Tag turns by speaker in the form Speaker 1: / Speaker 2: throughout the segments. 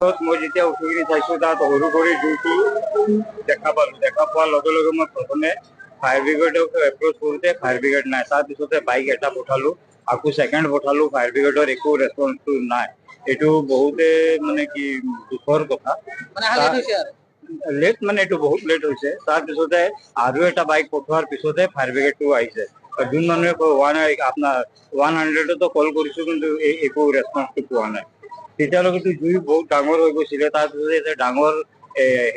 Speaker 1: মই যেতিয়া উঠি কিনি চাইছো তাত সৰু কৰি জুইটো দেখা পালো। দেখা পোৱাৰ লগে লগে মই প্ৰথমে ফায়াৰ ব্ৰিগেডক এপ্ৰ'চ কৰোঁতে ফায়াৰ ব্ৰিগেড নাই। তাৰপিছতে বাইক এটা পঠালো, আকৌ ছেকেণ্ড পঠালো, ফায়াৰ ব্ৰিগেডৰ একো ৰেছপন্সটো নাই। এইটো বহুতে মানে কি দুখৰ কথা। লেট মানে এইটো বহুত লেট হৈছে। তাৰপিছতে আৰু এটা বাইক পঠোৱাৰ পিছতে ফায়াৰ ব্ৰিগেডটো আহিছে। যোন মানুহে আপোনাৰ 100তো কল কৰিছো, কিন্তু একো ৰেছপন্সটো পোৱা নাই। তেতিয়ালৈকেতো জুই বহুত ডাঙৰ হৈ গৈছিলে। তাৰপিছত এতিয়া ডাঙৰ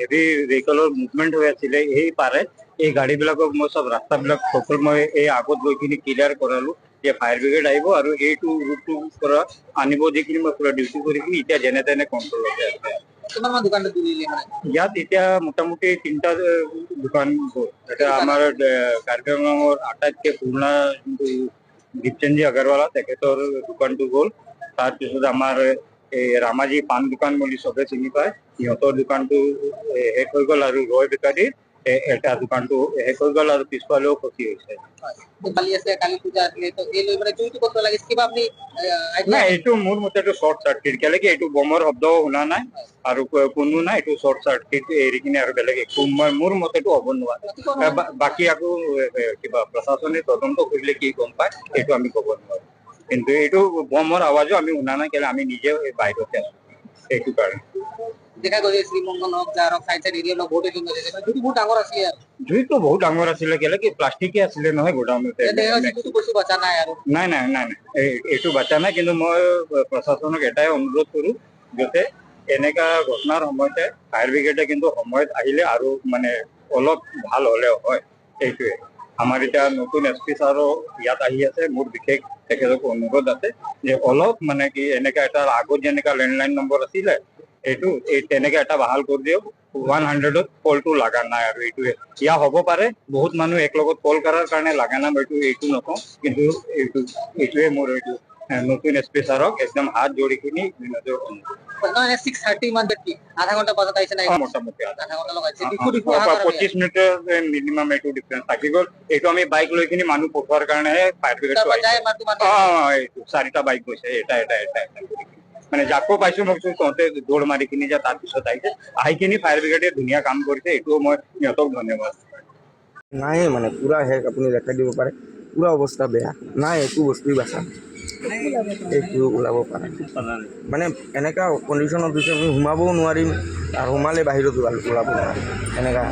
Speaker 1: হেভি ভেহিকলৰ মুভমেণ্ট হৈ আছিলে। সেই পাৰে এই গাড়ী বিলাকক মই চব ৰাস্তাবিলাক সকলো মই এই আগত গৈ কিনি ক্লিয়াৰ কৰালো যে ফায়াৰ ব্ৰিগেড আহিব আৰু এইটো ৰুটটোৰ পৰা আনিব দি কিনি মই পুৰা ডিউটি কৰি কিনি এতিয়া যেনে তেনে কণ্ট্ৰলতে আছে। ইয়াত এতিয়া মোটামুটি 3টা দোকান গ'ল। এটা আমাৰ কাৰ্বি আংলঙৰ আটাইতকৈ পুৰণা যোনটো দীপচেনজী আগৰৱালা তেখেতৰ দোকানটো গ'ল। তাৰপিছত আমাৰ এই ৰামাজী পাণ দোকান বুলি চবে চিনি পায়, সিহঁতৰ দোকানটো শেষ হৈ গ'ল আৰু ৰয় বেকাৰীৰ এটা দোকানটো শেষ হৈ গ'ল আৰু পিছফালেও ক্ষতি হৈছে। নাই, এইটো মোৰ মতেটো শ্বৰ্ট চাৰ্কিট। কেলেকি এইটো বমৰ শব্দও শুনা নাই আৰু কোনো নাই। এইটো শ্বৰ্ট চাৰ্কিট এৰি কিনে আৰু বেলেগ একো মোৰ মতেটো হ'ব নোৱাৰে। বাকী আকৌ কিবা প্ৰশাসনে তদন্ত কৰিলে কি গম পায় এইটো আমি ক'ব নোৱাৰো। কিন্তু এইটো বমৰ আৱাজো আমি শুনা নাই, কেলে আমি নিজেও বাহিৰতে আছো। সেইটো কাৰণে জুইটো বহুত ডাঙৰ আছিলে। কেলে কি প্লাষ্টিকে আছিলে নহয় গোডাউনতে। নাই নাই নাই নাই, এইটো বাচা নাই। কিন্তু মই প্ৰশাসনক এটাই অনুৰোধ কৰো, যাতে এনেকা ঘটনাৰ সময়তে ফায়াৰ ব্ৰিগেডে কিন্তু সময়ত আহিলে আৰু মানে অলপ ভাল হলেও হয়। সেইটোৱে আমাৰ এতিয়া নতুন SP ছাৰো ইয়াত আহি আছে। মোৰ বিশেষ তেখেতক অনুৰোধ আছে যে অলপ মানে কি এনেকা এটা আগত যেনেকা লেণ্ডলাইন নম্বৰ আছিলে এইটো তেনেকে এটা বাহাল কৰি দিয়ক। 100ত কলটো লগা নাই আৰু এইটোৱে ইয়া হ'ব পাৰে। বহুত মানুহ এক লগত কল কৰাৰ কাৰণে লগা নাই, এইটো নকওঁ। কিন্তু এইটোৱে মোৰ এইটো নতুন SP ছাৰক একদম হাত জোৰি কিনি মোটামুটি 25 মিনিটৰ মিনিমাম এইটো ডিফাৰেঞ্চ থাকি গ'ল। এইটো আমি বাইক লৈ কিনি মানুহ পঠোৱাৰ কাৰণেহে ফায়াৰ ব্ৰিগেডটো আহিছে। এইটো 4টা বাইক গৈছে, এটা মানে যাকো পাইছো মই তহঁতে দৌৰ মাৰি কিনি যা। তাৰপিছত আহি কিনি ফায়াৰ ব্ৰিগেডে ধুনীয়া কাম কৰিছে। এইটোও মই সিহঁতক ধন্যবাদ।
Speaker 2: নাই মানে পুৰা শেষ। আপুনি দেখাই দিব পাৰে পুৰা অৱস্থা বেয়া। নাই একো বস্তুৱে বাচা একো ওলাব পাৰে মানে এনেকুৱা কণ্ডিশ্যনত হৈছে। আমি সোমাবও নোৱাৰিম আৰু সোমালে বাহিৰত ওলাব নোৱাৰিম। এনেকুৱা